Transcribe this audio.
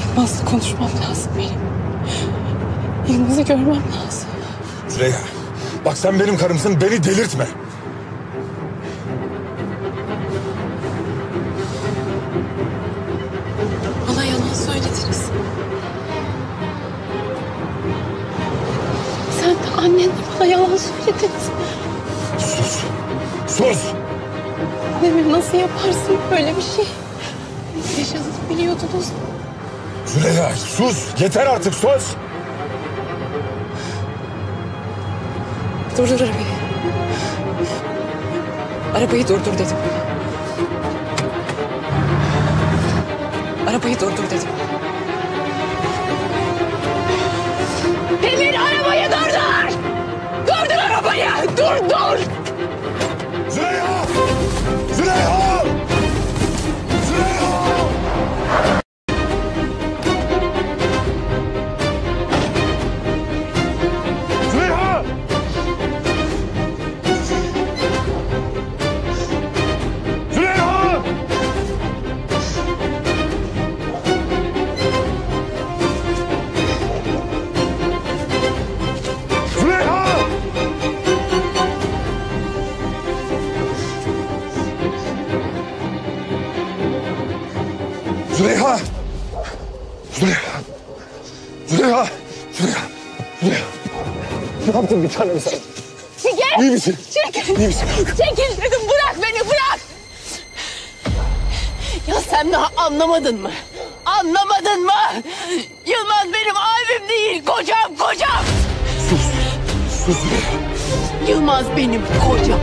Yılmaz'la konuşmam lazım benim. Yılmaz'ı görmem lazım. Züleyha, bak sen benim karımsın, beni delirtme. Bana yalan söylediniz. Sen de annenle bana yalan söylediniz. Sus, sus! Demir nasıl yaparsın böyle bir şey? Yaşadığını biliyordunuz. Züleyha, sus! Yeter artık, sus! Durdur arabayı. Arabayı durdur dedim. Arabayı durdur dedim. Demir, arabayı durdur! Durdur arabayı! Durdur! Züleyha! Züleyha! Züleyha! Züleyha! Züleyha! Züleyha! Züleyha! Züleyha! Züleyha! Züleyha! Züleyha! Ne yaptın bir tanem sen? Çekil! İyi misin? Çekil! İyi misin? Çekil dedim, bırak beni, bırak! Ya sen daha anlamadın mı? Anlamadın mı? Yılmaz benim abim değil, kocam, kocam! Sus! Sus Züleyha! Yılmaz benim kocam.